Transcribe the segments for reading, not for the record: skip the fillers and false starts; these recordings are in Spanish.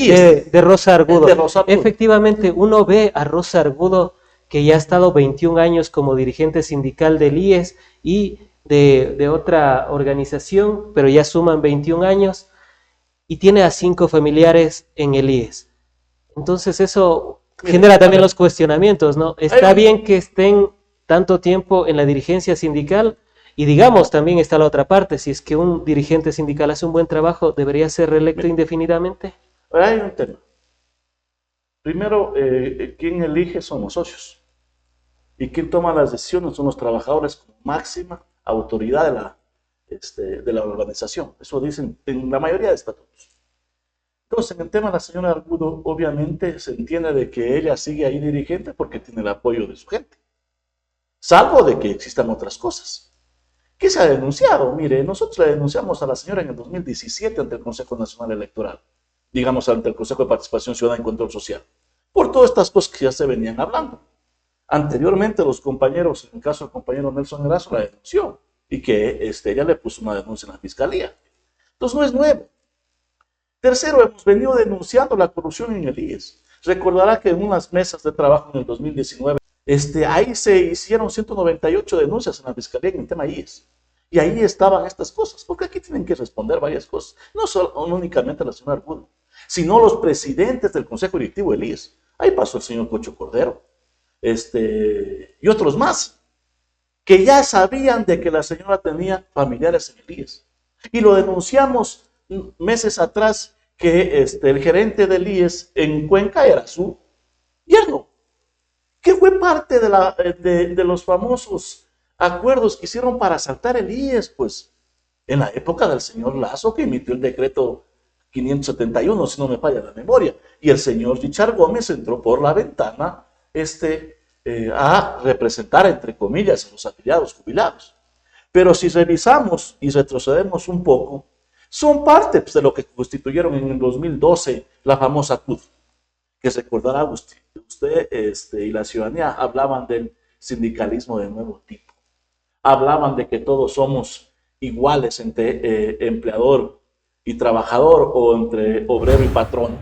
IES. De Rosa Argudo. De Rosa Argudo. Efectivamente, uno ve a Rosa Argudo, que ya ha estado 21 años como dirigente sindical del IES y de otra organización, pero ya suman 21 años, y tiene a 5 familiares en el IES. Entonces eso genera también los cuestionamientos, ¿no? Está bien que estén tanto tiempo en la dirigencia sindical, y digamos, también está la otra parte, si es que un dirigente sindical hace un buen trabajo, ¿debería ser reelecto indefinidamente? Ahora hay un tema. Primero, quien elige son los socios. Y quien toma las decisiones son los trabajadores como máxima autoridad de la organización. Eso dicen en la mayoría de estatutos. Entonces, en el tema de la señora Argudo, obviamente se entiende de que ella sigue ahí dirigente porque tiene el apoyo de su gente. Salvo de que existan otras cosas. ¿Qué se ha denunciado? Mire, nosotros le denunciamos a la señora en el 2017 ante el Consejo Nacional Electoral, digamos ante el Consejo de Participación Ciudadana y Control Social, por todas estas cosas que ya se venían hablando. Anteriormente los compañeros, en el caso del compañero Nelson Erazo, la denunció y que ella le puso una denuncia en la fiscalía. Entonces no es nuevo. Tercero, hemos venido denunciando la corrupción en el IES. Recordará que en unas mesas de trabajo en el 2019, ahí se hicieron 198 denuncias en la fiscalía en el tema IES. Y ahí estaban estas cosas, porque aquí tienen que responder varias cosas. No únicamente la señora Argudo, sino los presidentes del Consejo Directivo del IES. Ahí pasó el señor Cocho Cordero, y otros más, que ya sabían de que la señora tenía familiares en el IES. Y lo denunciamos meses atrás, que el gerente del IES en Cuenca era su yerno, que fue parte de los famosos acuerdos que hicieron para asaltar el IES, pues, en la época del señor Lazo, que emitió el decreto 571, si no me falla la memoria, y el señor Richard Gómez entró por la ventana a representar, entre comillas, a los afiliados jubilados. Pero si revisamos y retrocedemos un poco, son parte pues, de lo que constituyeron en el 2012 la famosa CUD, que recordará usted y la ciudadanía hablaban del sindicalismo de nuevo tipo. Hablaban de que todos somos iguales entre empleador y trabajador o entre obrero y patrón.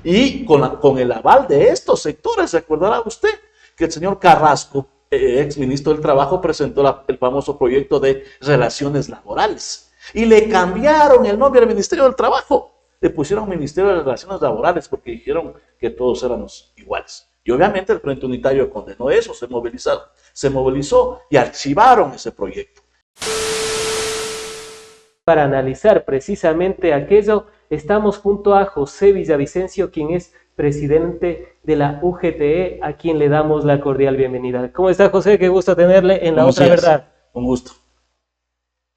Y con el aval de estos sectores, recordará usted que el señor Carrasco, ex ministro del Trabajo, presentó el famoso proyecto de relaciones laborales. Y le cambiaron el nombre al Ministerio del Trabajo. Le pusieron Ministerio de Relaciones Laborales porque dijeron que todos éramos iguales. Y obviamente el Frente Unitario condenó eso, se movilizó y archivaron ese proyecto. Para analizar precisamente aquello, estamos junto a José Villavicencio, quien es presidente de la UGTE, a quien le damos la cordial bienvenida. ¿Cómo está, José? Qué gusto tenerle en La Otra Verdad. Un gusto.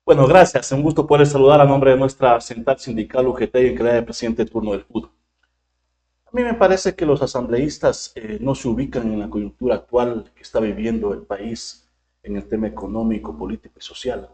Bueno, gracias. Un gusto poder saludar a nombre de nuestra central sindical UGTE en calidad de presidente de turno del CUD. A mí me parece que los asambleístas no se ubican en la coyuntura actual que está viviendo el país en el tema económico, político y social.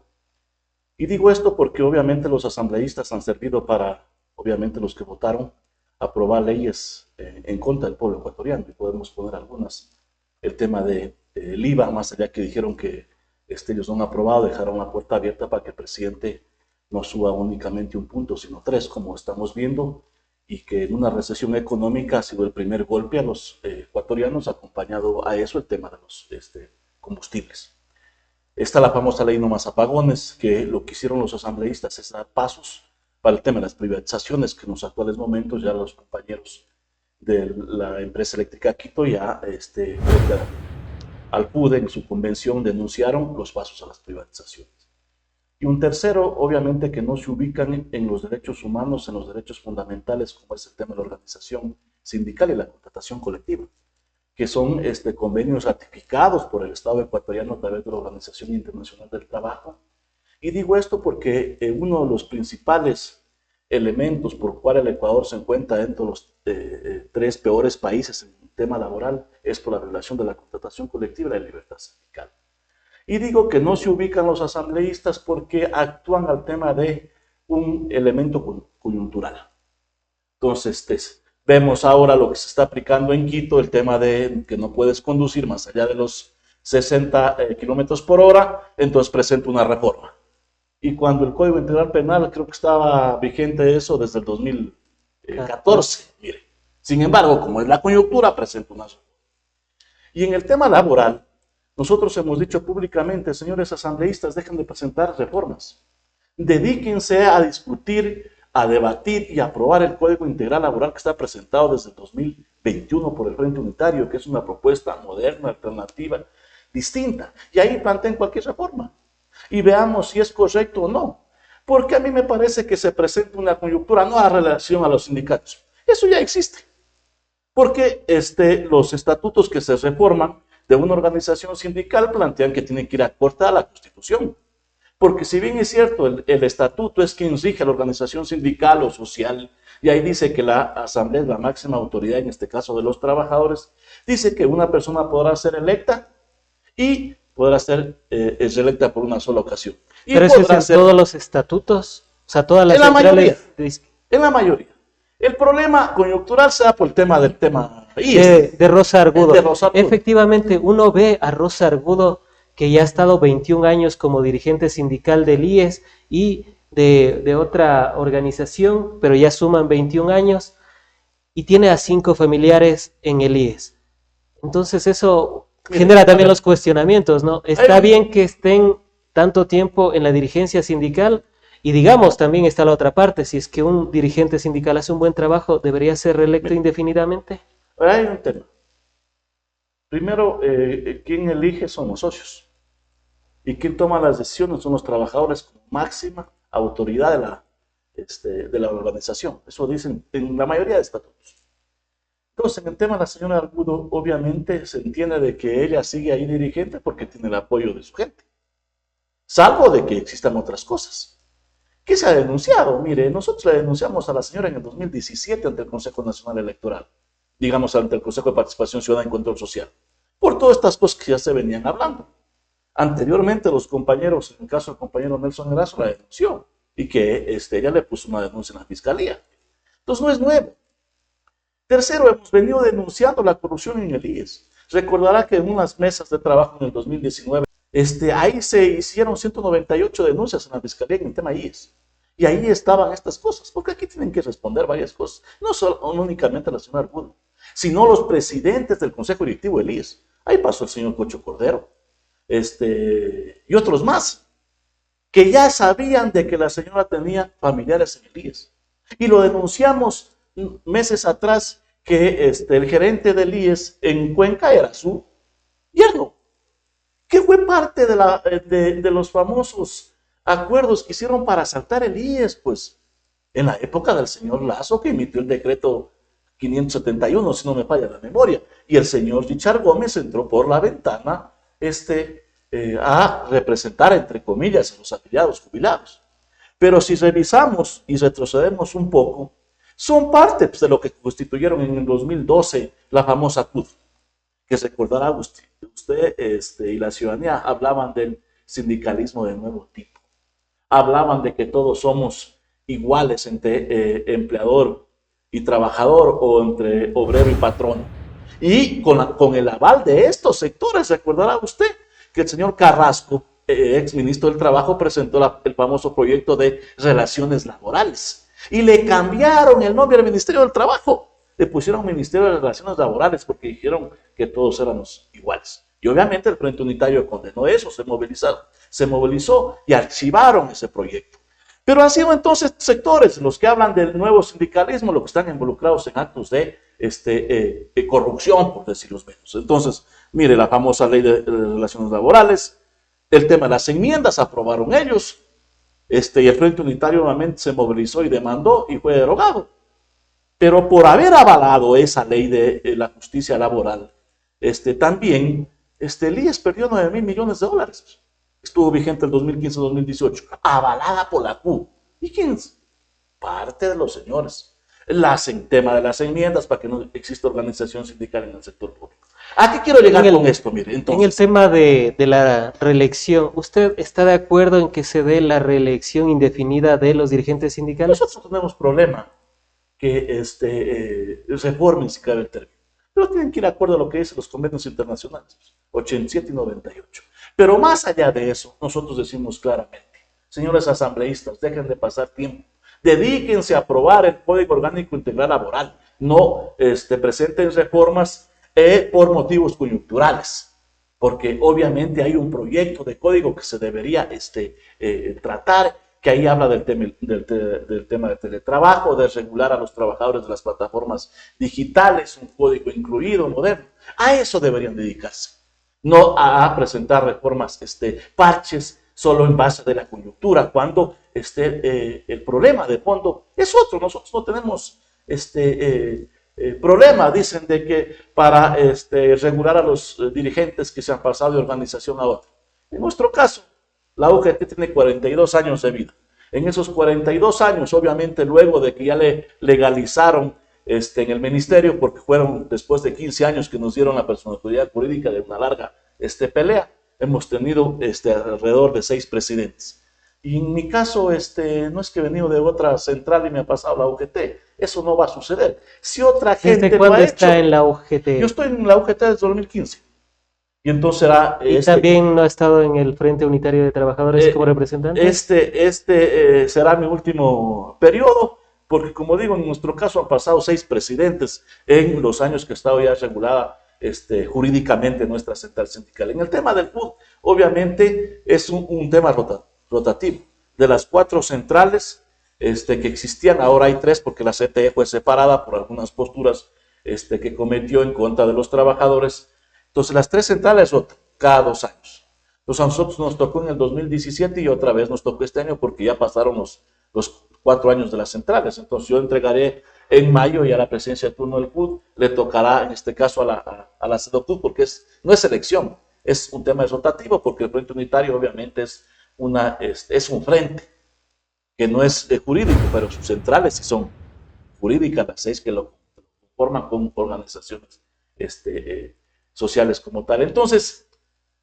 Y digo esto porque obviamente los asambleístas han servido para, obviamente los que votaron, aprobar leyes en contra del pueblo ecuatoriano. Y podemos poner algunas. El tema del IVA, más allá que dijeron que ellos no han aprobado, dejaron la puerta abierta para que el presidente no suba únicamente un punto, sino 3, como estamos viendo, y que en una recesión económica ha sido el primer golpe a los ecuatorianos, acompañado a eso el tema de los combustibles. Está la famosa ley No Más Apagones, que lo que hicieron los asambleístas es dar pasos para el tema de las privatizaciones, que en los actuales momentos ya los compañeros de la empresa eléctrica Quito ya al PUDE en su convención denunciaron los pasos a las privatizaciones. Y un tercero, obviamente, que no se ubican en los derechos humanos, en los derechos fundamentales, como es el tema de la organización sindical y la contratación colectiva, que son convenios ratificados por el Estado ecuatoriano a través de la Organización Internacional del Trabajo. Y digo esto porque uno de los principales elementos por los cuales el Ecuador se encuentra dentro de los 3 peores países en el tema laboral es por la violación de la contratación colectiva y la libertad sindical. Y digo que no se ubican los asambleístas porque actúan al tema de un elemento coyuntural. Entonces, vemos ahora lo que se está aplicando en Quito, el tema de que no puedes conducir más allá de los 60 kilómetros por hora, entonces presenta una reforma. Y cuando el Código Integral Penal, creo que estaba vigente eso desde el 2000, 14, mire. Sin embargo, como es la coyuntura, presenta una sola. Y en el tema laboral, nosotros hemos dicho públicamente, señores asambleístas, dejen de presentar reformas. Dedíquense a discutir, a debatir y a aprobar el Código Integral Laboral que está presentado desde el 2021 por el Frente Unitario, que es una propuesta moderna, alternativa, distinta. Y ahí planteen cualquier reforma. Y veamos si es correcto o no. Porque a mí me parece que se presenta una coyuntura no a relación a los sindicatos. Eso ya existe. Porque los estatutos que se reforman de una organización sindical plantean que tienen que ir acorde a la Constitución. Porque si bien es cierto, el estatuto es quien rige la organización sindical o social, y ahí dice que la asamblea es la máxima autoridad, en este caso de los trabajadores, dice que una persona podrá ser electa y podrá ser reelecta por una sola ocasión. Y pero eso es en todos los estatutos, o sea, todas las centrales. En la mayoría. El problema coyuntural se da por el tema del tema de Rosa Argudo. De Rosa Argudo. Efectivamente, uno ve a Rosa Argudo, que ya ha estado 21 años como dirigente sindical del IES y de otra organización, pero ya suman 21 años, y tiene a 5 familiares en el IES. Entonces eso genera también los cuestionamientos, ¿no? Está bien que estén tanto tiempo en la dirigencia sindical, y digamos, también está la otra parte, si es que un dirigente sindical hace un buen trabajo, ¿debería ser reelecto indefinidamente? Hay un tema. Primero, quien elige son los socios. Y quien toma las decisiones son los trabajadores como máxima autoridad de la organización. Eso dicen en la mayoría de estatutos. Entonces, en el tema de la señora Argudo, obviamente se entiende de que ella sigue ahí dirigente porque tiene el apoyo de su gente. Salvo de que existan otras cosas. ¿Qué se ha denunciado? Mire, nosotros le denunciamos a la señora en el 2017 ante el Consejo Nacional Electoral, digamos ante el Consejo de Participación Ciudadana y Control Social, por todas estas cosas que ya se venían hablando. Anteriormente los compañeros, en el caso del compañero Nelson Erazo, la denunció y que ella le puso una denuncia en la fiscalía. Entonces no es nuevo. Tercero, hemos venido denunciando la corrupción en el IES. Recordará que en unas mesas de trabajo en el 2019, ahí se hicieron 198 denuncias en la fiscalía en el tema IES. Y ahí estaban estas cosas, porque aquí tienen que responder varias cosas. No únicamente la señora Argudo, sino los presidentes del Consejo Directivo del IES. Ahí pasó el señor Cocho Cordero. Y otros más, que ya sabían de que la señora tenía familiares en el IES. Y lo denunciamos meses atrás, que el gerente del IES en Cuenca era su yerno, que fue parte de los famosos acuerdos que hicieron para asaltar el IES, pues, en la época del señor Lazo, que emitió el decreto 571, si no me falla la memoria, y el señor Richard Gómez entró por la ventana a representar, entre comillas, a los afiliados jubilados. Pero si revisamos y retrocedemos un poco, son parte de lo que constituyeron en el 2012 la famosa CUT, que recordará usted y la ciudadanía hablaban del sindicalismo de nuevo tipo. Hablaban de que todos somos iguales entre empleador y trabajador o entre obrero y patrón. Y con el aval de estos sectores, recordará usted que el señor Carrasco, ex ministro del Trabajo, presentó el famoso proyecto de relaciones laborales. Y le cambiaron el nombre al Ministerio del Trabajo. Le pusieron Ministerio de Relaciones Laborales porque dijeron que todos éramos iguales. Y obviamente el Frente Unitario condenó eso, se movilizó y archivaron ese proyecto. Pero han sido entonces sectores los que hablan del nuevo sindicalismo, los que están involucrados en actos de corrupción, por decirlo menos. Entonces, mire, la famosa ley de relaciones laborales, el tema de las enmiendas, aprobaron ellos, y el Frente Unitario nuevamente se movilizó y demandó y fue derogado. Pero por haber avalado esa ley de la justicia laboral, también el IES perdió 9.000 millones de dólares. Estuvo vigente el 2015-2018, avalada por la CU. ¿Y quién es? Parte de los señores. El tema de las enmiendas para que no exista organización sindical en el sector público. ¿A qué quiero llegar con esto? Mire, entonces, en el tema de la reelección, ¿usted está de acuerdo en que se dé la reelección indefinida de los dirigentes sindicales? Nosotros tenemos problema que reformen si cabe el término. Pero tienen que ir de acuerdo a lo que dicen los convenios internacionales, 87 y 98. Pero más allá de eso, nosotros decimos claramente, señores asambleístas, dejen de pasar tiempo, Dedíquense a aprobar el Código Orgánico Integral Laboral. No presenten reformas por motivos coyunturales, porque obviamente hay un proyecto de código que se debería tratar, que ahí habla del tema del teletrabajo, de regular a los trabajadores de las plataformas digitales, un código incluido, moderno. A eso deberían dedicarse, no a presentar reformas, parches, solo en base de la coyuntura, cuando el problema de fondo es otro. Nosotros no tenemos problema, dicen, de que para regular a los dirigentes que se han pasado de organización a otra. En nuestro caso, la UGT tiene 42 años de vida. En esos 42 años, obviamente, luego de que ya le legalizaron en el ministerio, porque fueron después de 15 años que nos dieron la personalidad jurídica de una larga pelea, hemos tenido alrededor de 6 presidentes. Y en mi caso, no es que he venido de otra central y me ha pasado la UGT. Eso no va a suceder. Si otra gente ¿Desde cuándo está en la UGT? Yo estoy en la UGT desde 2015. Y entonces será... ¿Y también no ha estado en el Frente Unitario de Trabajadores como representante? Será mi último periodo, porque como digo, en nuestro caso han pasado 6 presidentes en los años que ha estado ya regulada jurídicamente nuestra central sindical. En el tema del PUD, obviamente es un tema rotativo. De las 4 centrales que existían, ahora hay 3 porque la CTE fue separada por algunas posturas que cometió en contra de los trabajadores. Entonces las 3 centrales rotan cada 2 años. Entonces a nosotros nos tocó en el 2017 y otra vez nos tocó este año porque ya pasaron los 4 años de las centrales. Entonces yo entregaré en mayo ya la presidencia de turno del PUD, le tocará en este caso a la CEDOCUD porque no es elección, es un tema rotativo porque el Frente Unitario obviamente es un frente que no es jurídico, pero sus centrales sí son jurídicas, las 6 que lo forman con organizaciones sociales como tal. Entonces,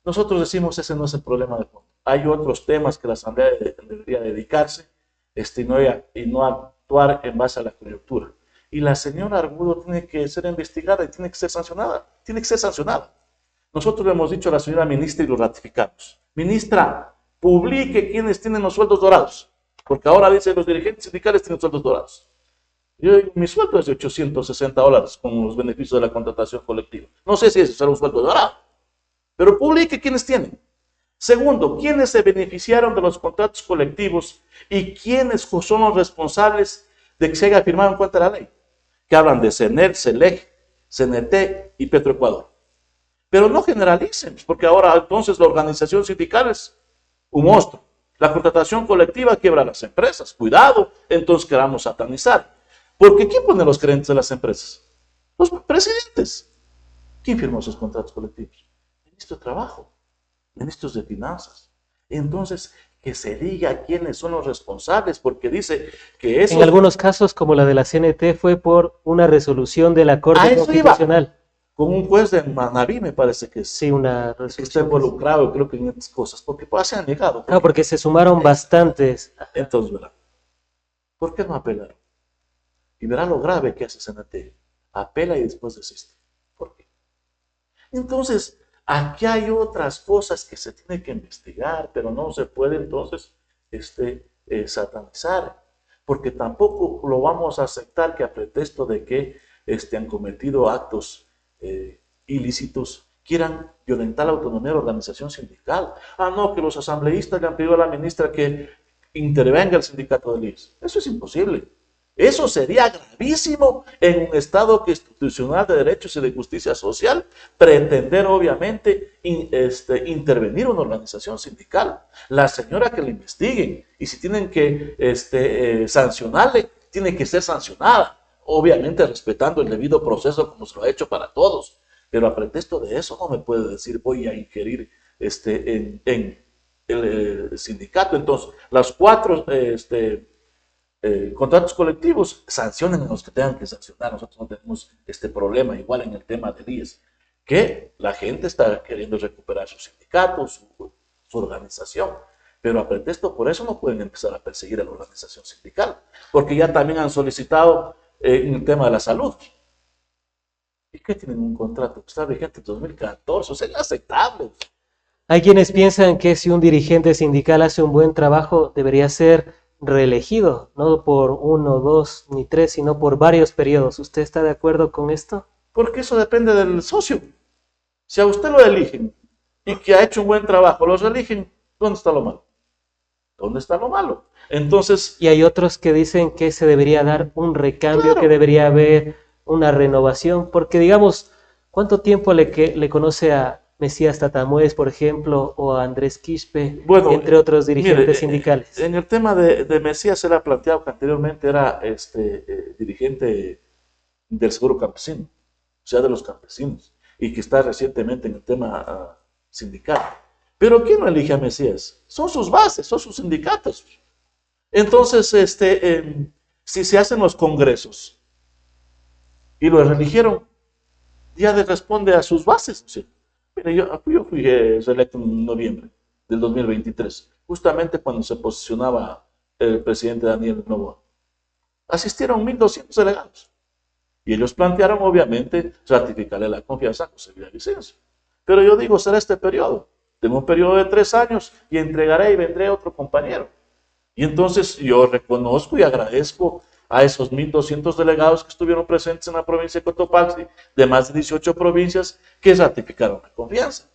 nosotros decimos ese no es el problema de fondo. Hay otros temas que la Asamblea debería dedicarse y no actuar en base a la coyuntura. Y la señora Argudo tiene que ser investigada y tiene que ser sancionada. Tiene que ser sancionada. Nosotros le hemos dicho a la señora ministra y lo ratificamos. Ministra, publique quienes tienen los sueldos dorados. Porque ahora dice los dirigentes sindicales tienen sueldos dorados. Mi sueldo es de $860 con los beneficios de la contratación colectiva. No sé si eso será un sueldo dorado, pero publique quiénes tienen. Segundo, quiénes se beneficiaron de los contratos colectivos y quiénes son los responsables de que se haya firmado en cuenta de la ley. Que hablan de CENER, CELEG, CNT y Petroecuador. Pero no generalicen, porque ahora entonces la organización sindical es un monstruo. La contratación colectiva quiebra a las empresas. Cuidado, entonces queramos satanizar. Porque ¿quién pone los gerentes de las empresas? Los presidentes. ¿Quién firmó esos contratos colectivos? Ministro de Trabajo, ministros de Finanzas. Entonces, que se diga quiénes son los responsables, porque dice que eso... En algunos casos, como la de la CNT, fue por una resolución de la Corte Constitucional. Con un juez de Manabí, me parece que sí, una resolución que está involucrado, creo que en estas cosas, porque se han negado. Claro, porque se sumaron bastantes. Entonces, ¿verdad? ¿Por qué no apelaron? Y verá lo grave que hace CNT. Apela y después desiste. ¿Por qué? Entonces, aquí hay otras cosas que se tienen que investigar, pero no se puede entonces satanizar, porque tampoco lo vamos a aceptar que a pretexto de que han cometido actos ilícitos quieran violentar la autonomía de la organización sindical. No, que los asambleístas le han pedido a la ministra que intervenga el sindicato del IES. Eso es imposible. Eso sería gravísimo en un Estado constitucional de derechos y de justicia social, pretender obviamente intervenir una organización sindical. La señora que le investiguen, y si tienen que sancionarle, tiene que ser sancionada, obviamente respetando el debido proceso como se lo ha hecho para todos, pero a pretexto de eso no me puede decir voy a ingerir en el sindicato. Entonces, las 4 contratos colectivos, sancionen a los que tengan que sancionar. Nosotros no tenemos este problema, igual en el tema del IES, que la gente está queriendo recuperar su sindicato, su organización, pero a pretexto por eso no pueden empezar a perseguir a la organización sindical, porque ya también han solicitado en el tema de la salud. ¿Y qué tienen un contrato que está vigente en 2014? O sea, es inaceptable. Hay quienes piensan que si un dirigente sindical hace un buen trabajo, debería ser reelegido, no por uno, dos ni tres, sino por varios periodos. ¿Usted está de acuerdo con esto? Porque eso depende del socio. Si a usted lo eligen y que ha hecho un buen trabajo, los eligen, ¿dónde está lo malo? ¿Dónde está lo malo? Entonces, Y hay otros que dicen que se debería dar un recambio, que claro, debería haber una renovación, porque digamos, ¿cuánto tiempo le conoce a Mesías Tatamuez, por ejemplo, o a Andrés Quispe, bueno, entre otros mire, dirigentes sindicales? en el tema de Mesías se le ha planteado que anteriormente era dirigente del Seguro Campesino, o sea, de los campesinos, y que está recientemente en el tema sindical. Pero ¿quién no elige a Mesías? Son sus bases, son sus sindicatos. Entonces, si se hacen los congresos y lo eligieron, ya le responde a sus bases. ¿Sí? Mire, yo fui reelecto en noviembre del 2023, justamente cuando se posicionaba el presidente Daniel Noboa. Asistieron 1.200 delegados. Y ellos plantearon, obviamente, ratificarle la confianza a José Villavicencio. Pero yo digo, será este periodo. Tengo un periodo de 3 años y entregaré y vendré otro compañero. Y entonces yo reconozco y agradezco a esos 1.200 delegados que estuvieron presentes en la provincia de Cotopaxi, de más de 18 provincias, que ratificaron la confianza.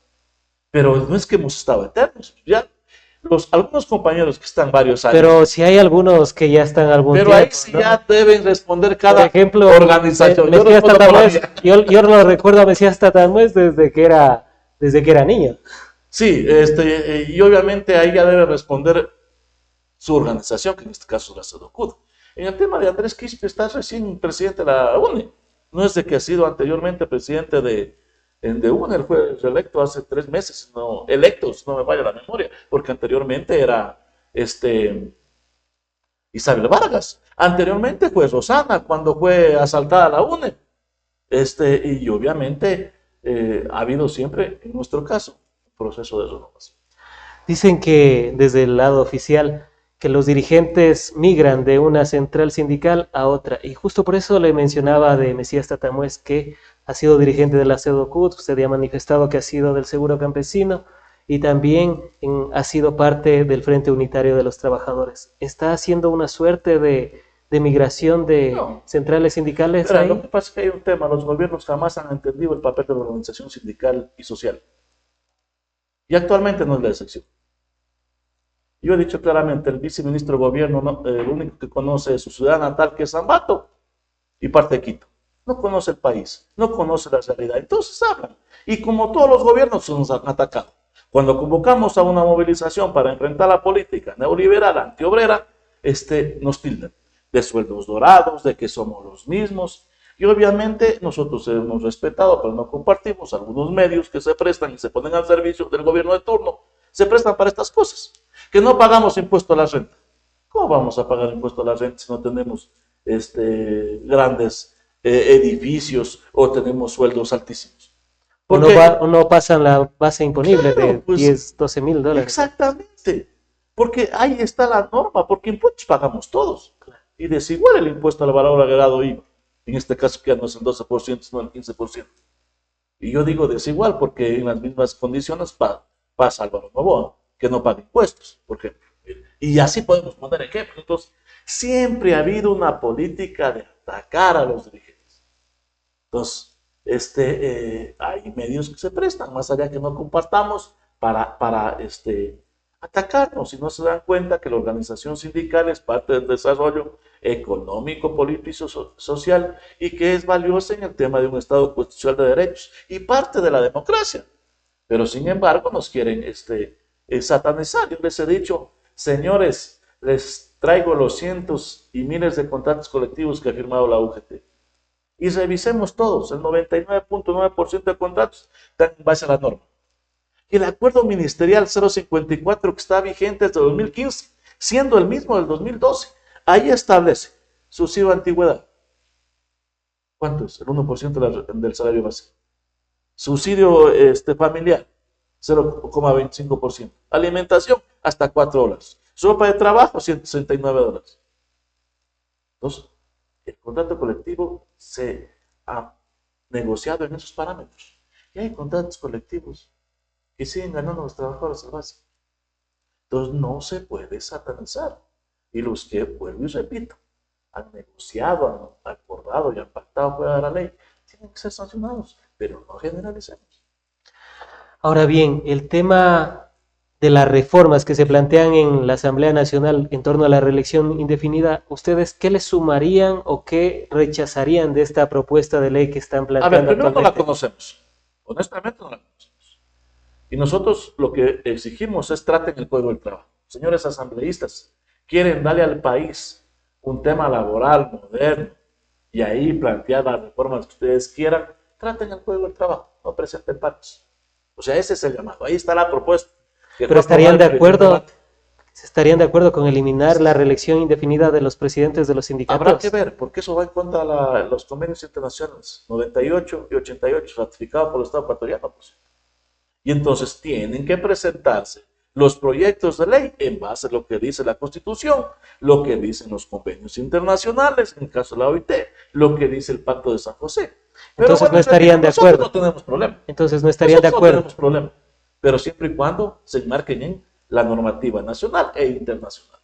Pero no es que hemos estado eternos, ya. Algunos compañeros que están varios años. Pero si hay algunos que ya están algún pero tiempo, ahí sí ¿no? ya deben responder Por cada ejemplo, organización. Yo Mesías respondo por la Tatamuez, mía. yo lo recuerdo a Mesías Tatamuez desde que era niño. Sí, y obviamente ahí ya debe responder su organización, que en este caso es la SEDOCUD. En el tema de Andrés Quispe, está recién presidente de la UNE. No es de que ha sido anteriormente presidente de UNE, él fue reelecto hace 3 meses, no, electos, no me vaya la memoria, porque anteriormente era Isabel Vargas. Anteriormente fue Rosana cuando fue asaltada la UNE. Y obviamente ha habido siempre, en nuestro caso, un proceso de renovación. Dicen que desde el lado oficial que los dirigentes migran de una central sindical a otra. Y justo por eso le mencionaba de Mesías Tatamuez que ha sido dirigente de la CEDOCUT, usted ya ha manifestado que ha sido del Seguro Campesino y también ha sido parte del Frente Unitario de los Trabajadores. ¿Está haciendo una suerte de migración de No, centrales sindicales verá, lo ahí? que pasa es que hay un tema, los gobiernos jamás han entendido el papel de la organización sindical y social. Y actualmente no es la excepción. Yo he dicho claramente, el viceministro de gobierno, el único que conoce es su ciudad natal, que es Ambato, y parte de Quito. No conoce el país, no conoce la realidad. Entonces hablan. Y como todos los gobiernos nos han atacado. Cuando convocamos a una movilización para enfrentar la política neoliberal antiobrera, nos tildan de sueldos dorados, de que somos los mismos. Y obviamente nosotros hemos respetado, pero no compartimos algunos medios que se prestan y se ponen al servicio del gobierno de turno. Se prestan para estas cosas. Que no pagamos impuesto a la renta. ¿Cómo vamos a pagar impuesto a la renta si no tenemos grandes edificios o tenemos sueldos altísimos? Porque, O no pasan la base imponible claro, de pues 10, $12,000. exactamente. Porque ahí está la norma, porque impuestos pagamos todos. Y desigual el impuesto al valor agregado IVA. En este caso que ya no es el 12%, sino el 15%. Y yo digo desigual porque en las mismas condiciones pasa Álvaro Noboa, que no paga impuestos, por ejemplo. Y así podemos poner ejemplos. Entonces, siempre ha habido una política de atacar a los dirigentes. Entonces, hay medios que se prestan, más allá que no compartamos, para atacarnos. Y no se dan cuenta que la organización sindical es parte del desarrollo económico, político y social, y que es valiosa en el tema de un Estado constitucional de derechos y parte de la democracia. Pero sin embargo nos quieren satanizar. Yo les he dicho, señores, les traigo los cientos y miles de contratos colectivos que ha firmado la UGT. Y revisemos todos, el 99.9% de contratos están en base a la norma. Y el acuerdo ministerial 054 que está vigente desde 2015, siendo el mismo del 2012, ahí establece subsidio de antigüedad. ¿Cuánto es? El 1% del salario básico. Subsidio familiar, 0,25%. Alimentación, hasta $4. Ropa de trabajo, $169. Entonces, el contrato colectivo se ha negociado en esos parámetros. Y hay contratos colectivos que siguen ganando los trabajadores al básico. Entonces, no se puede satanizar. Y los que, vuelvo y repito, han negociado, han acordado y han pactado fuera de la ley, tienen que ser sancionados, pero no generalicemos. Ahora bien, el tema de las reformas que se plantean en la Asamblea Nacional en torno a la reelección indefinida, ¿ustedes qué le sumarían o qué rechazarían de esta propuesta de ley que están A ver, planteando primero no la actualmente? conocemos, honestamente no la conocemos. Y nosotros lo que exigimos es traten el Código del Trabajo. Señores asambleístas, quieren darle al país un tema laboral moderno y ahí plantear las reformas que ustedes quieran, traten el Código del Trabajo, no presenten parches. O sea, ese es el llamado. Ahí está la propuesta. Que Pero fue aprobada estarían de en primer acuerdo, debate. estarían de acuerdo con eliminar la reelección indefinida de los presidentes de los Habrá que sindicatos. ver, porque eso va en contra de los convenios internacionales 98 y 88, ratificados por el Estado ecuatoriano. Pues. Y entonces tienen que presentarse los proyectos de ley en base a lo que dice la Constitución, lo que dicen los convenios internacionales, en el caso de la OIT, lo que dice el Pacto de San José. Pero Entonces bueno, no estarían de nosotros acuerdo. no tenemos problema. Entonces no estarían de Nosotros no acuerdo. tenemos problema. Pero siempre y cuando se enmarquen en la normativa nacional e internacional.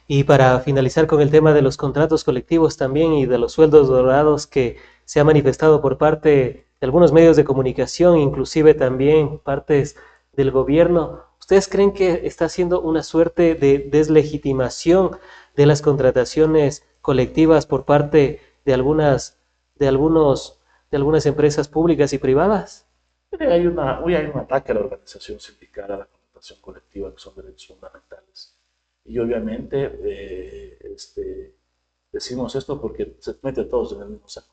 Y para finalizar con el tema de los contratos colectivos también y de los sueldos dorados que se ha manifestado por parte de algunos medios de comunicación, inclusive también partes del gobierno, ¿ustedes creen que está haciendo una suerte de deslegitimación de las contrataciones colectivas por parte de algunas empresas públicas y privadas? Mire, hoy hay un ataque a la organización sindical, a la contratación colectiva, que son derechos fundamentales. Y obviamente decimos esto porque se mete a todos en el mismo saco.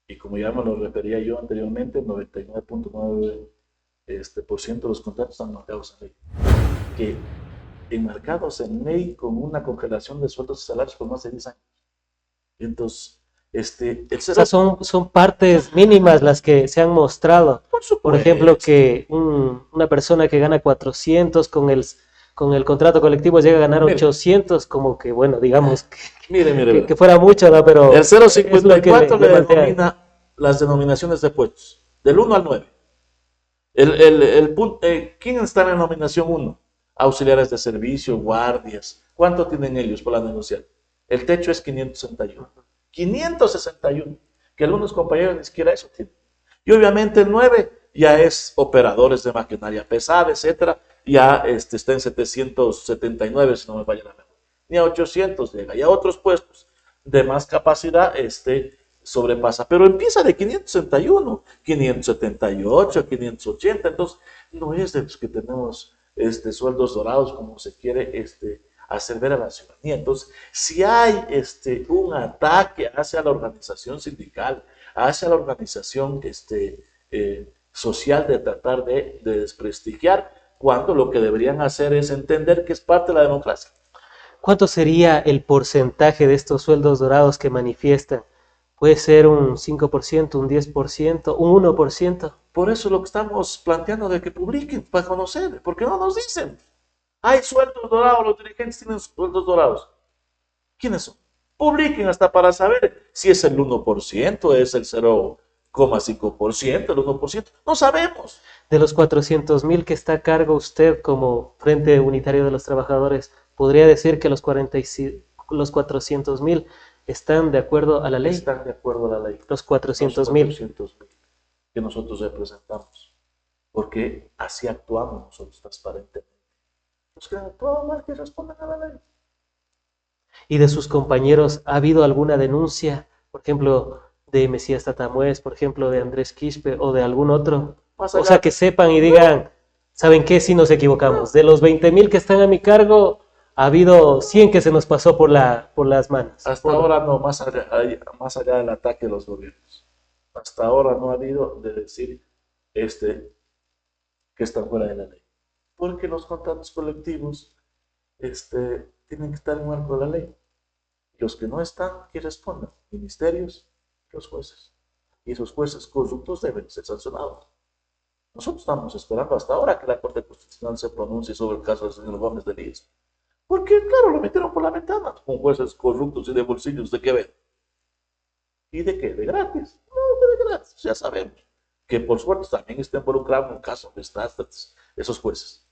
Y como ya me lo refería yo anteriormente, el 99.9% de los contratos están marcados en ley. Que enmarcados en ley con una congelación de sueldos y salarios por más de 10 años. Entonces, el O cero, sea, son partes mínimas las que se han mostrado. por Por ejemplo, supuesto. que una persona que gana 400 con el contrato colectivo llega a ganar Mire, 800, como que, bueno, digamos mire, mire, mire. que fuera mucho, ¿no? El Pero es lo que 054 le le plantean. denomina las denominaciones de puestos, del 1 al 9. ¿Quién está en la nominación 1? Auxiliares de servicio, guardias. ¿Cuánto tienen ellos por la negociar? El techo es 561. 561. Que algunos compañeros ni siquiera eso tienen. Y obviamente el 9 ya es operadores de maquinaria pesada, etcétera. Ya está en 779, si no me falla la memoria. Ni a 800 llega. Y a otros puestos de más capacidad, sobrepasa, pero empieza de 561, 578, 580, entonces no es de los que tenemos sueldos dorados como se quiere hacer ver a la ciudadanía. Entonces, si hay un ataque hacia la organización sindical, hacia la organización social de tratar de desprestigiar, cuando lo que deberían hacer es entender que es parte de la democracia. ¿Cuánto sería el porcentaje de estos sueldos dorados que manifiestan? ¿Puede ser un 5%, un 10%, un 1%? Por eso lo que estamos planteando de que publiquen para conocer, porque no nos dicen. Hay sueldos dorados, los dirigentes tienen sueldos dorados. ¿Quiénes son? Publiquen hasta para saber si es el 1%, es el 0,5%, el 1%. No sabemos. De los 400,000 que está a cargo usted como Frente Unitario de los Trabajadores, ¿podría decir que los 400,000 están de acuerdo a la ley? Están de acuerdo a la ley. Los 400,000. 400,000 que nosotros representamos. Porque así actuamos nosotros transparentemente. Los que han actuado mal que responden a la ley. ¿Y de sus compañeros ha habido alguna denuncia, por ejemplo, de Mesías Tatamuez, por ejemplo, de Andrés Quispe o de algún otro? Más O allá, sea, que sepan y digan, ¿saben qué? Sí nos equivocamos. De los 20,000 que están a mi cargo, ha habido 100 que se nos pasó por las manos. hasta ahora no, más allá del ataque de los gobiernos. Hasta ahora no ha habido de decir que están fuera de la ley. Porque los contratos colectivos tienen que estar en el marco de la ley. Los que no están, que respondan. Ministerios, los jueces. Y esos jueces corruptos deben ser sancionados. Nosotros estamos esperando hasta ahora que la Corte Constitucional se pronuncie sobre el caso del señor Gómez de Líez. Porque, claro, lo metieron por la ventana con jueces corruptos y de bolsillos de Quevedo. ¿Y de qué? ¿De gratis? No, de gratis, ya sabemos. Que por suerte también está involucrado en un caso de esos jueces.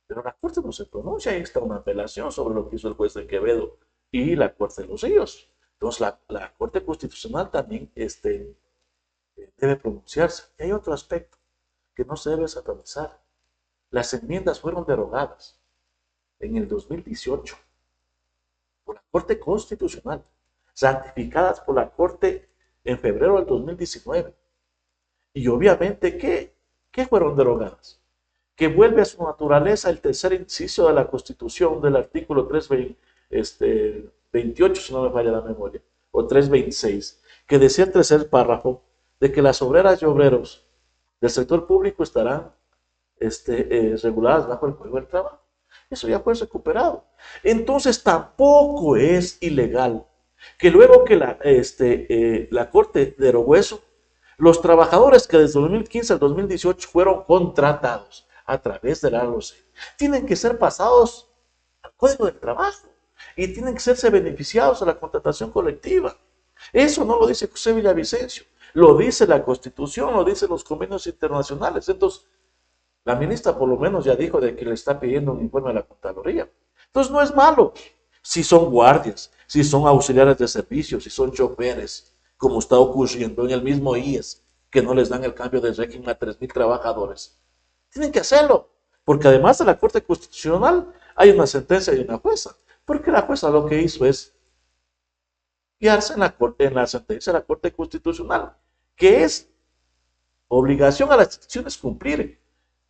Pero la Corte no se pronuncia, ahí está una apelación sobre lo que hizo el juez de Quevedo y la Corte de los Ríos. Entonces la Corte Constitucional también debe pronunciarse. Y hay otro aspecto que no se debe satanizar. Las enmiendas fueron derogadas en el 2018 por la Corte Constitucional, ratificadas por la Corte en febrero del 2019. Y obviamente, ¿qué fueron derogadas? Que vuelve a su naturaleza el tercer inciso de la Constitución del artículo 328, si no me falla la memoria, o 326, que decía el tercer párrafo de que las obreras y obreros del sector público estarán reguladas bajo el Código del Trabajo. Eso ya fue recuperado. Entonces tampoco es ilegal que luego que la Corte derogó eso, los trabajadores que desde 2015 al 2018 fueron contratados a través de la LOCE tienen que ser pasados al Código del Trabajo y tienen que serse beneficiados a la contratación colectiva. Eso no lo dice José Villavicencio, lo dice la Constitución, lo dicen los convenios internacionales. Entonces, la ministra por lo menos ya dijo de que le está pidiendo un informe a la Contraloría. Entonces no es malo. Si son guardias, si son auxiliares de servicio, si son choferes, como está ocurriendo en el mismo IES, que no les dan el cambio de régimen a 3,000 trabajadores. Tienen que hacerlo, porque además de la Corte Constitucional hay una sentencia y una jueza, porque la jueza lo que hizo es guiarse en la sentencia de la Corte Constitucional, que es obligación a las instituciones cumplir.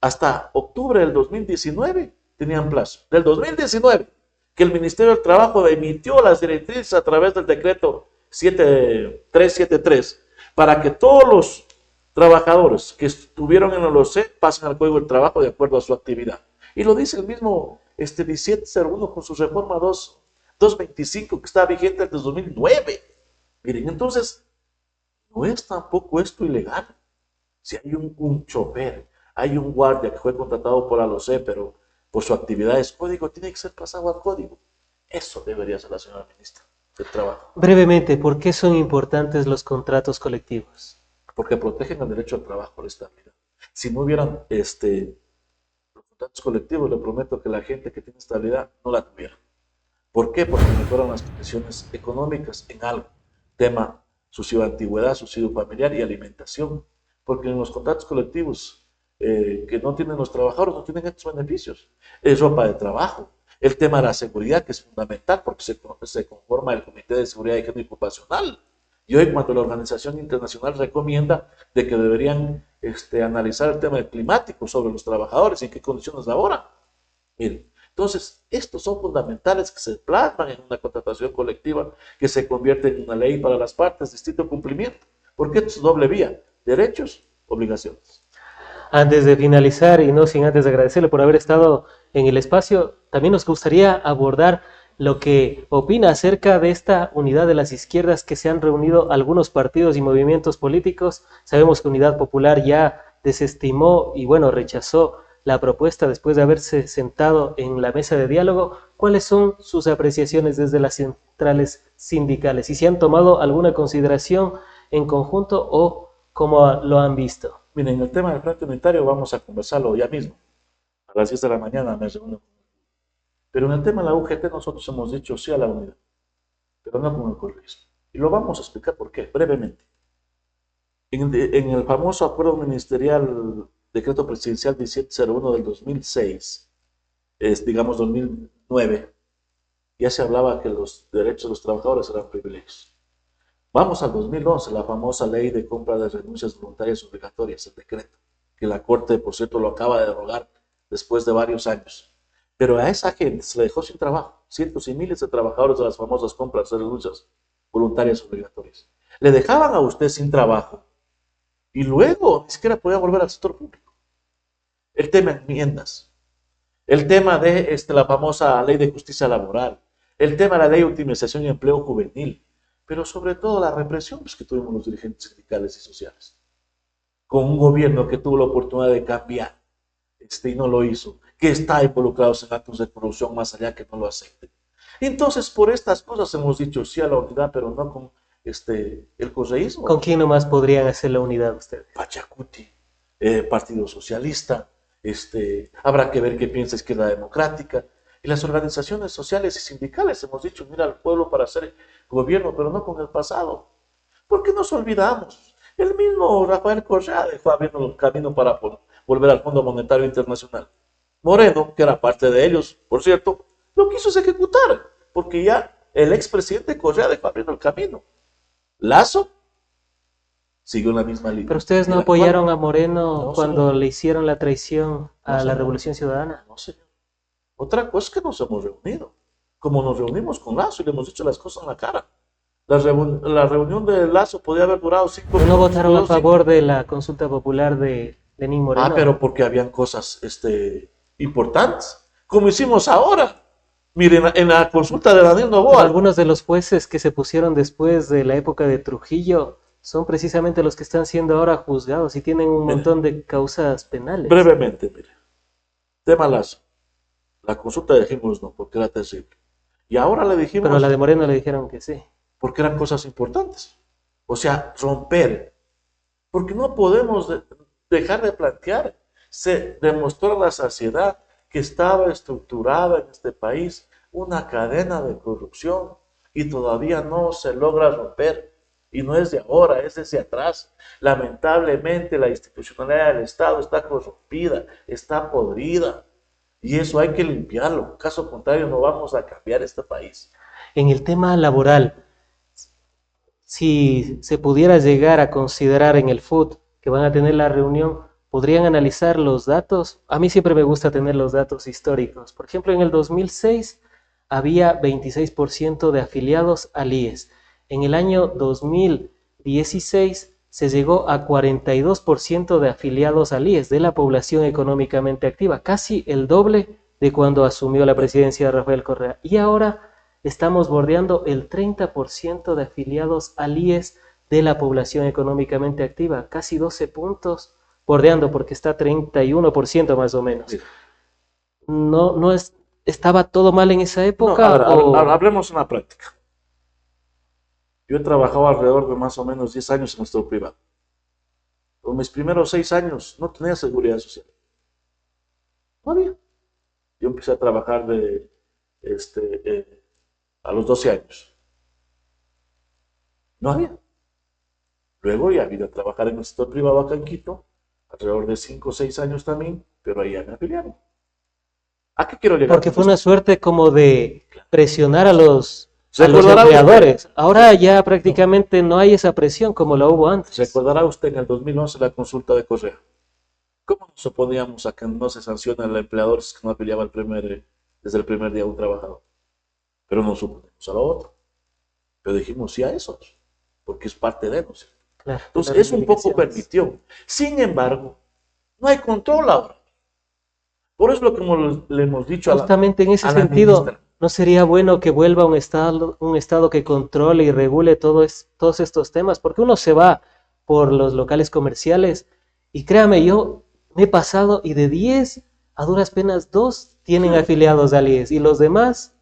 Hasta octubre del 2019 tenían plazo. Del 2019, que el Ministerio del Trabajo emitió las directrices a través del decreto 7373 para que todos los trabajadores que estuvieron en el OCE pasen al Código del Trabajo de acuerdo a su actividad. Y lo dice el mismo 1701 con su reforma 225 que está vigente desde 2009. Miren, entonces, no es tampoco esto ilegal. Si hay un chofer, hay un guardia que fue contratado por la LOCE, pero por su actividad es código, tiene que ser pasado al código. Eso debería ser la señora ministra del Trabajo. Brevemente, ¿por qué son importantes los contratos colectivos? Porque protegen el derecho al trabajo, la estabilidad. Si no hubieran los contratos colectivos, le prometo que la gente que tiene estabilidad no la tuviera. ¿Por qué? Porque mejoran las condiciones económicas en algo. Tema subsidio de antigüedad, subsidio familiar y alimentación. Porque en los contratos colectivos que no tienen los trabajadores no tienen estos beneficios. Es ropa de trabajo. El tema de la seguridad, que es fundamental porque se conforma el Comité de Seguridad Higiene Ocupacional. Y hoy cuando la Organización Internacional recomienda de que deberían analizar el tema climático sobre los trabajadores y en qué condiciones laboran. Miren, entonces, estos son fundamentales que se plasman en una contratación colectiva que se convierte en una ley para las partes de distinto cumplimiento. Porque esto es doble vía, derechos, obligaciones. Antes de finalizar, y no sin antes agradecerle por haber estado en el espacio, también nos gustaría abordar lo que opina acerca de esta unidad de las izquierdas que se han reunido algunos partidos y movimientos políticos. Sabemos que Unidad Popular ya desestimó y rechazó la propuesta después de haberse sentado en la mesa de diálogo. ¿Cuáles son sus apreciaciones desde las centrales sindicales? ¿Y si han tomado alguna consideración en conjunto o cómo lo han visto? Miren, el tema del Frente Unitario vamos a conversarlo ya mismo. A las 10 de la mañana me reúno. Pero en el tema de la UGT nosotros hemos dicho sí a la unidad, pero no con el correísmo. Y lo vamos a explicar por qué, brevemente. En el famoso acuerdo ministerial, decreto presidencial 1701 del 2006, digamos 2009, ya se hablaba que los derechos de los trabajadores eran privilegios. Vamos al 2011, la famosa ley de compra de renuncias voluntarias obligatorias, el decreto, que la Corte, por cierto, lo acaba de derogar después de varios años. Pero a esa gente se le dejó sin trabajo, cientos y miles de trabajadores de las famosas compras de renuncias voluntarias obligatorias. Le dejaban a usted sin trabajo y luego ni siquiera podía volver al sector público. El tema de enmiendas, el tema de la famosa ley de justicia laboral, el tema de la ley de optimización y empleo juvenil, pero sobre todo la represión que tuvimos los dirigentes sindicales y sociales, con un gobierno que tuvo la oportunidad de cambiar y no lo hizo, que está involucrado en actos de corrupción más allá que no lo acepten. Entonces, por estas cosas hemos dicho sí a la unidad, pero no con el correísmo. ¿Con quién nomás podrían hacer la unidad ustedes? Pachacuti, Partido Socialista, Habrá que ver qué piensa Izquierda Democrática. Y las organizaciones sociales y sindicales hemos dicho, mira al pueblo para hacer gobierno, pero no con el pasado. ¿Por qué nos olvidamos? El mismo Rafael Correa dejó abriendo el camino para volver al Fondo Monetario Internacional. Moreno, que era parte de ellos, por cierto, lo quiso ejecutar, porque ya el expresidente Correa dejó abriendo el camino. Lazo siguió en la misma línea. Pero ustedes no apoyaron a Moreno No, cuando señor. le hicieron la traición a No, la señor. Revolución Ciudadana. No, señor. Otra cosa es que nos hemos reunido, como nos reunimos con Lazo y le hemos dicho las cosas en la cara. La reunión de Lazo podía haber durado 5 ¿No minutos. votaron a duró cinco. favor de la consulta popular de Lenín Moreno? Pero porque habían cosas importantes, como hicimos ahora. Miren, en la consulta de Daniel Pero Noboa, algunos de los jueces que se pusieron después de la época de Trujillo son precisamente los que están siendo ahora juzgados y tienen un Mire. montón de causas penales. brevemente, mire, tema Lazo. La consulta dijimos no, porque era terrible. Y ahora le dijimos, Pero a la de Moreno le dijeron que sí. porque eran cosas importantes. O sea, romper. Porque no podemos dejar de plantear. Se demostró a la saciedad que estaba estructurada en este país una cadena de corrupción y todavía no se logra romper. Y no es de ahora, es desde atrás. Lamentablemente la institucionalidad del Estado está corrompida, está podrida. Y eso hay que limpiarlo. Caso contrario, no vamos a cambiar este país. En el tema laboral, si se pudiera llegar a considerar en el FUT que van a tener la reunión, podrían analizar los datos. A mí siempre me gusta tener los datos históricos. Por ejemplo, en el 2006 había 26% de afiliados al IES. En el año 2016 se llegó a 42% de afiliados al IES de la población económicamente activa, casi el doble de cuando asumió la presidencia de Rafael Correa. Y ahora estamos bordeando el 30% de afiliados al IES de la población económicamente activa, casi 12 puntos, bordeando porque está 31% más o menos. Sí. No estaba todo mal en esa No, época. hablemos una práctica. Yo he trabajado alrededor de más o menos 10 años en el sector privado. En mis primeros 6 años no tenía seguridad social. No había. Yo empecé a trabajar a los 12 años. No había. Luego ya vine a trabajar en el sector privado acá en Quito, alrededor de 5 o 6 años también, pero ahí ya me afiliaron. ¿A qué quiero llegar? Porque fue una suerte como de presionar a los ¿Recordará empleadores. Ahora ya prácticamente no hay esa presión como la hubo antes. ¿Recordará usted en el 2011 la consulta de Correa? ¿Cómo nos oponíamos a que no se sancione al empleador que no afiliaba desde el primer día a un trabajador? Pero nos oponemos a lo otro. Pero dijimos sí a eso, porque es parte de nosotros. Claro, Entonces, las eso un poco reivindicaciones. permitió. Sin embargo, no hay control ahora. Por eso lo que le hemos dicho Justamente en ese a la sentido, ministra. ¿no sería bueno que vuelva un estado que controle y regule todos estos temas? Porque uno se va por los locales comerciales y créame, yo me he pasado y de 10, a duras penas 2 tienen afiliados al IES y los demás,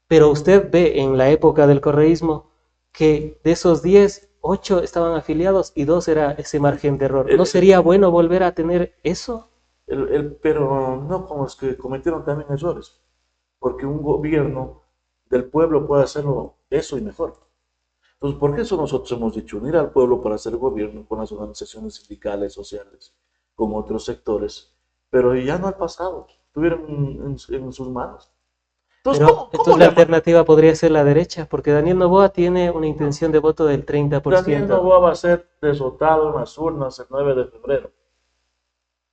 pero usted ve en la época del correísmo que de esos 10, 8 estaban afiliados y 2 era ese margen de error. ¿No sería bueno volver a tener eso? Pero no como los que cometieron también errores, porque un gobierno del pueblo puede hacerlo eso y mejor. Entonces, ¿por qué eso nosotros hemos dicho? Unir al pueblo para hacer gobierno con las organizaciones sindicales, sociales, con otros sectores, pero ya no al pasado, tuvieron en sus manos. Entonces, Pero entonces la alternativa podría ser la derecha, porque Daniel Noboa tiene una intención de voto del 30%. Daniel Noboa va a ser derrotado en las urnas el 9 de febrero,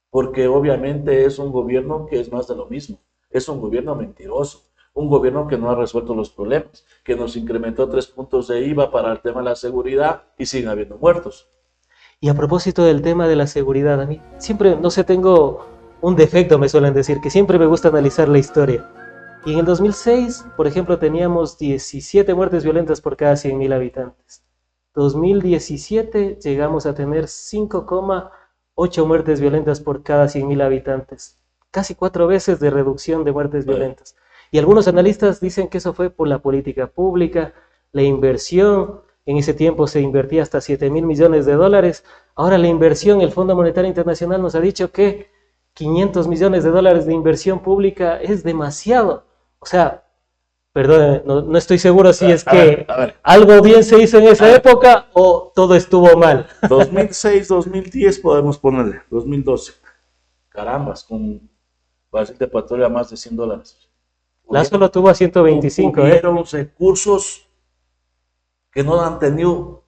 porque obviamente es un gobierno que es más de lo mismo, es un gobierno mentiroso, un gobierno que no ha resuelto los problemas, que nos incrementó 3 puntos de IVA para el tema de la seguridad y siguen habiendo muertos. Y a propósito del tema de la seguridad, a mí siempre, no sé, tengo un defecto, me suelen decir, que siempre me gusta analizar la historia. Y en el 2006, por ejemplo, teníamos 17 muertes violentas por cada 100.000 habitantes. 2017 llegamos a tener 5,8 muertes violentas por cada 100.000 habitantes. Casi 4 veces de reducción de muertes violentas. Y algunos analistas dicen que eso fue por la política pública, la inversión. En ese tiempo se invertía hasta $7.000 millones. Ahora la inversión, el Fondo Monetario Internacional nos ha dicho que 500 millones de dólares de inversión pública es demasiado. O sea, perdón, no estoy seguro si es que a ver. algo bien se hizo en esa época o todo estuvo mal. 2006, 2010 podemos ponerle, 2012. Carambas, con Brasil de Petróleo a más de $100. Lazo lo tuvo a 125, Hubieron recursos que no han tenido,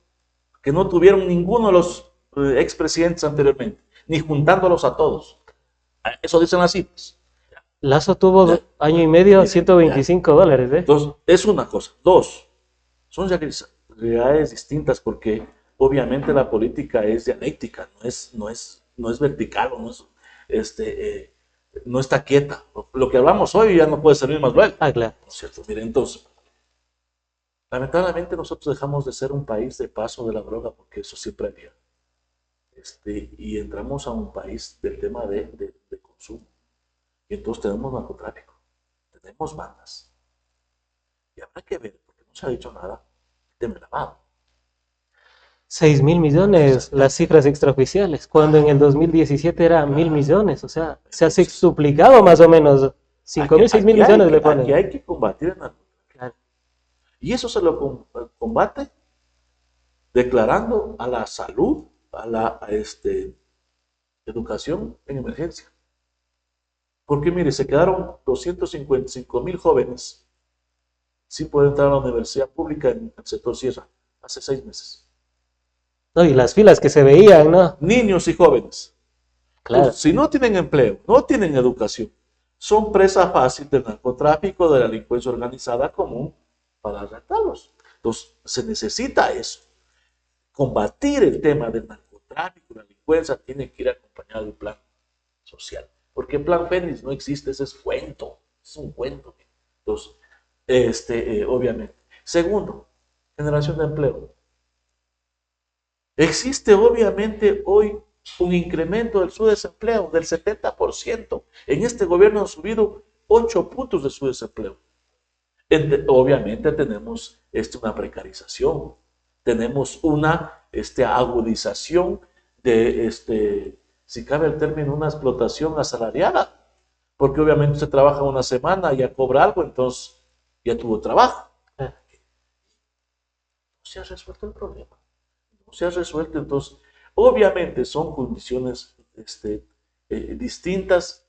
que no tuvieron ninguno de los expresidentes anteriormente, ni juntándolos a todos. Eso dicen las cifras. Lazo tuvo año y medio, $125, Entonces, es una cosa. Dos, son realidades distintas porque obviamente la política es dialéctica, no es vertical, no está quieta. Lo que hablamos hoy ya no puede servir más luego. Claro. ¿No es cierto? Mire, entonces, lamentablemente nosotros dejamos de ser un país de paso de la droga porque eso siempre había. Y entramos a un país del tema de consumo. Y entonces tenemos narcotráfico, tenemos bandas. Y habrá que ver, porque no se ha dicho nada, el tema lavado. 6.000 millones las cifras extraoficiales, cuando en el 2017 era 1.000 millones, o sea, se ha sextuplicado más o menos, 5.000, 6.000 millones le ponen. Aquí hay que combatir el narcotráfico. Claro. Y eso se lo combate declarando a la salud, a la educación en emergencia. Porque mire, se quedaron 255,000 jóvenes sin poder entrar a la universidad pública en el sector Sierra hace 6 meses. No, y las filas que se veían, ¿no? Niños y jóvenes. Claro. Pues, si no tienen empleo, no tienen educación, son presa fácil del narcotráfico, de la delincuencia organizada común para arrestarlos. Entonces, se necesita eso. Combatir el tema del narcotráfico, la delincuencia, tiene que ir acompañado de un plan social. Porque el plan Fénix no existe, ese es cuento, es un cuento. Entonces, obviamente. Segundo, generación de empleo. Existe obviamente hoy un incremento del subdesempleo del 70%. En este gobierno han subido 8 puntos de subdesempleo. Obviamente tenemos una precarización, tenemos una agudización de, si cabe el término, una explotación asalariada, porque obviamente usted trabaja una semana y ya cobra algo, entonces ya tuvo trabajo. No se ha resuelto el problema, no se ha resuelto, entonces obviamente son condiciones distintas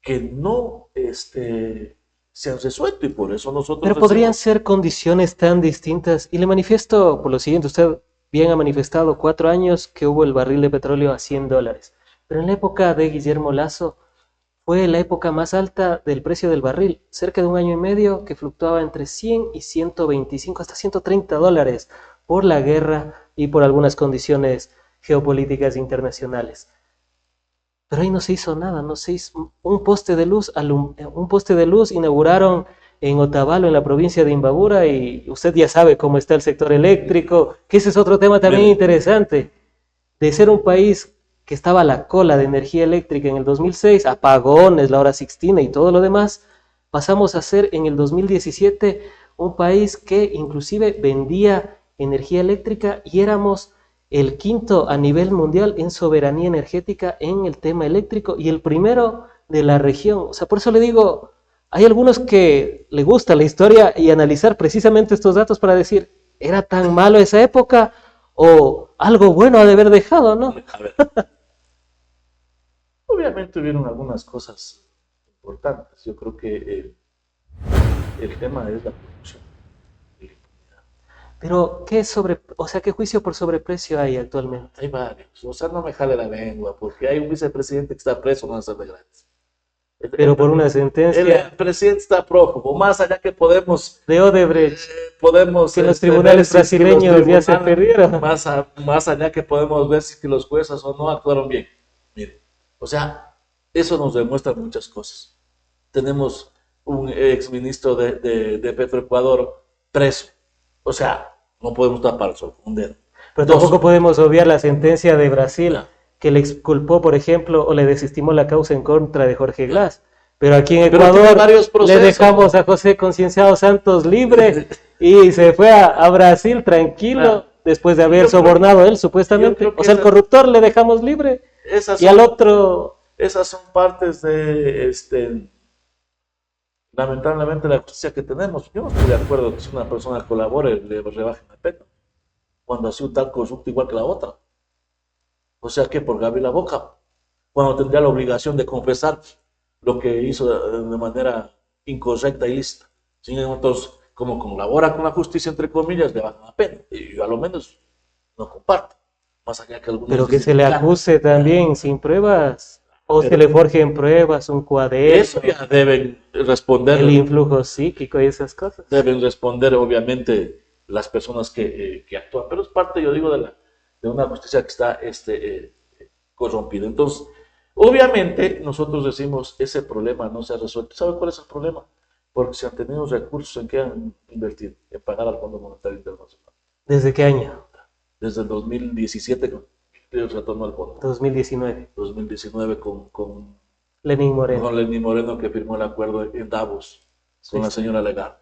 que no se han resuelto y por eso nosotros... Pero podrían ser condiciones tan distintas y le manifiesto por lo siguiente, usted bien ha manifestado 4 años que hubo el barril de petróleo a $100. Pero en la época de Guillermo Lasso fue la época más alta del precio del barril, cerca de 1 año y medio que fluctuaba entre 100 y 125 hasta $130 por la guerra y por algunas condiciones geopolíticas internacionales. Pero ahí no se hizo nada, no se hizo un poste de luz inauguraron en Otavalo, en la provincia de Imbabura, y usted ya sabe cómo está el sector eléctrico, que ese es otro tema también interesante, de ser un país que estaba a la cola de energía eléctrica en el 2006, apagones, la hora sixtina y todo lo demás, pasamos a ser en el 2017 un país que inclusive vendía energía eléctrica y éramos el 5º a nivel mundial en soberanía energética en el tema eléctrico y el primero de la región. O sea, por eso le digo, hay algunos que le gusta la historia y analizar precisamente estos datos para decir, ¿era tan malo esa época o algo bueno ha de haber dejado, no? A ver. Obviamente hubieron algunas cosas importantes. Yo creo que el tema es la producción. Pero, ¿qué juicio por sobreprecio hay actualmente? Hay varios. O sea, no me jale la lengua, porque hay un vicepresidente que está preso, no va a ser de gratis. Pero por una sentencia. El presidente está prófugo, más allá que podemos... De Odebrecht. Podemos... Que los tribunales brasileños ya se perdieron. Más allá que podemos ver si los jueces o no actuaron bien. Mire, o sea, eso nos demuestra muchas cosas. Tenemos un exministro de Petroecuador preso. O sea, no podemos tapar el sol con un dedo. Pero tampoco podemos obviar la sentencia de Brasil, que le exculpó, por ejemplo, o le desestimó la causa en contra de Jorge Glass. Pero aquí en Ecuador le dejamos a José Concienciado Santos libre y se fue a Brasil tranquilo, después de haber sobornado él, supuestamente. O sea, el corruptor le dejamos libre y al otro esas son partes de, lamentablemente, la justicia que tenemos. Yo no estoy de acuerdo que si una persona colabore, le rebajen la pena, cuando ha sido tal corrupto igual que la otra. O sea que por abrir la boca, cuando tendría la obligación de confesar lo que hizo de manera incorrecta y ilícita. Sin embargo, entonces, como colabora con la justicia, entre comillas, le bajan la pena. Y yo a lo menos no comparto. Más allá que algunos Pero que dicen, se le acuse también sin pruebas, o se le forjen pruebas, un cuaderno, eso ya deben responder. el influjo psíquico y esas cosas. Deben responder, obviamente, las personas que actúan. Pero es parte, yo digo, de una justicia que está corrompida. Entonces, obviamente, nosotros decimos, ese problema no se ha resuelto. ¿Sabe cuál es el problema? Porque se han tenido recursos en que han invertido, en pagar al Fondo Monetario Internacional. ¿Desde qué año? Desde el 2017, el retorno al fondo. 2019. 2019 con Lenín Moreno. Con Lenín Moreno, que firmó el acuerdo en Davos con la señora Lagarde.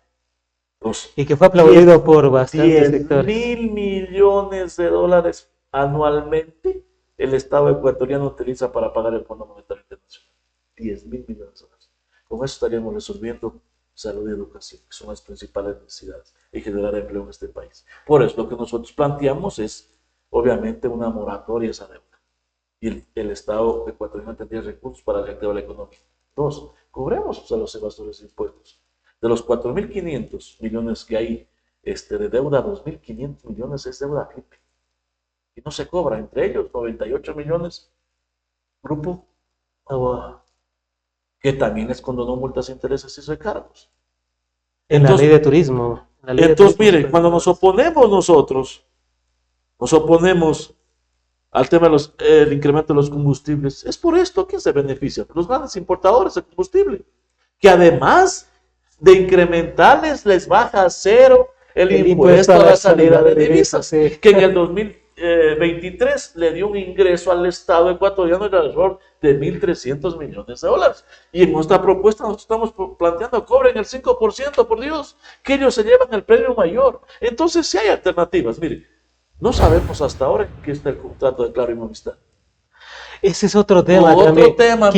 Y que fue aplaudido por bastantes sectores. 10.000 millones de dólares anualmente el Estado ecuatoriano utiliza para pagar el Fondo Monetario Internacional. 10.000 millones de dólares. Con eso estaríamos resolviendo salud y educación, que son las principales necesidades, y generar empleo en este país. Por eso lo que nosotros planteamos es, obviamente, una moratoria a esa deuda. Y el Estado ecuatoriano tendría recursos para reactivar la economía. Dos, cobremos a los evasores de impuestos. De los 4.500 millones que hay de deuda, 2.500 millones es deuda FIPE. Y no se cobra, entre ellos 98 millones, grupo que también es condonó multas, intereses y recargos. En la ley de turismo. Entonces, miren, cuando nos oponemos nosotros, nos oponemos al tema del incremento de los combustibles, es por esto. ¿Quién se beneficia? Los grandes importadores de combustible, que además de incrementarles, les baja a cero el impuesto a la salida de divisas, sí. Que en el 2023 le dio un ingreso al Estado ecuatoriano de alrededor de 1.300 millones de dólares. Y en nuestra propuesta nosotros estamos planteando, cobren el 5%, por Dios, que ellos se llevan el premio mayor. Entonces, sí hay alternativas. Miren, no sabemos hasta ahora en qué está el contrato de Claro y Movistar. Ese es otro tema. Otro tema.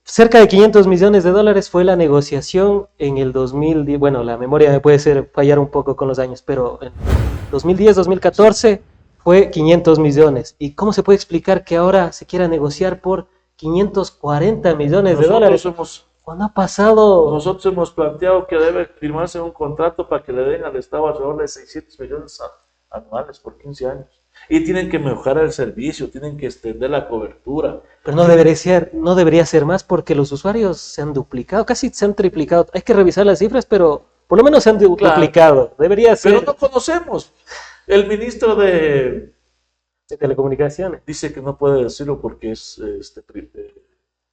Cerca de 500 millones de dólares fue la negociación en el 2010. Bueno, la memoria me puede fallar un poco con los años, pero en 2010, 2014 fue 500 millones. ¿Y cómo se puede explicar que ahora se quiera negociar por 540 millones de dólares? ¿Cuándo ha pasado? Nosotros hemos planteado que debe firmarse un contrato para que le den al Estado alrededor de 600 millones anuales por 15 años. Y tienen que mejorar el servicio, tienen que extender la cobertura. Pero no debería ser más, porque los usuarios se han duplicado, casi se han triplicado. Hay que revisar las cifras, pero por lo menos se han duplicado. Debería ser. Pero no conocemos. El ministro de Telecomunicaciones dice que no puede decirlo porque es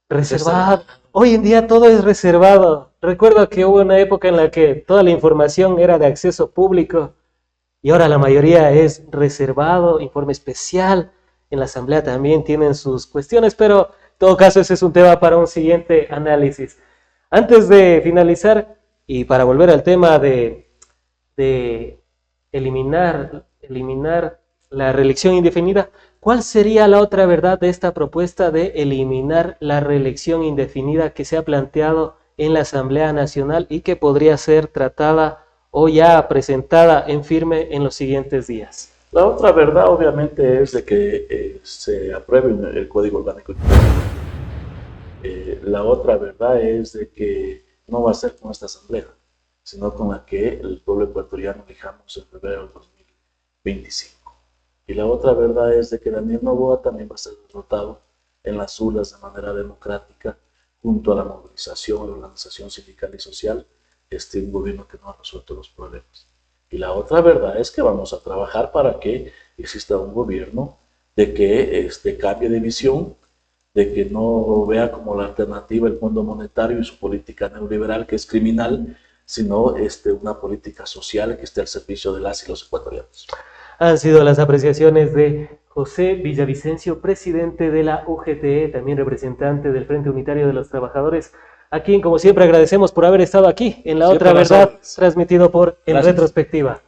reservado. Hoy en día todo es reservado. Recuerdo que hubo una época en la que toda la información era de acceso público. Y ahora la mayoría es reservado, informe especial. En la Asamblea también tienen sus cuestiones, pero en todo caso ese es un tema para un siguiente análisis. Antes de finalizar, y para volver al tema de eliminar la reelección indefinida, ¿cuál sería la otra verdad de esta propuesta de eliminar la reelección indefinida que se ha planteado en la Asamblea Nacional y que podría ser tratada o ya presentada en firme en los siguientes días? La otra verdad, obviamente, es de que se apruebe el Código Orgánico. La otra verdad es de que no va a ser con esta asamblea, sino con la que el pueblo ecuatoriano elijamos en febrero del 2025. Y la otra verdad es de que Daniel Noboa también va a ser derrotado en las urnas de manera democrática, junto a la movilización, a la organización sindical y social, un gobierno que no ha resuelto los problemas. Y la otra verdad es que vamos a trabajar para que exista un gobierno de que cambie de visión, de que no vea como la alternativa el Fondo Monetario y su política neoliberal, que es criminal, sino una política social que esté al servicio de las y los ecuatorianos. Han sido las apreciaciones de José Villavicencio, presidente de la UGTE, también representante del Frente Unitario de los Trabajadores, a quien, como siempre, agradecemos por haber estado aquí en La Otra Verdad, transmitido por En Retrospectiva.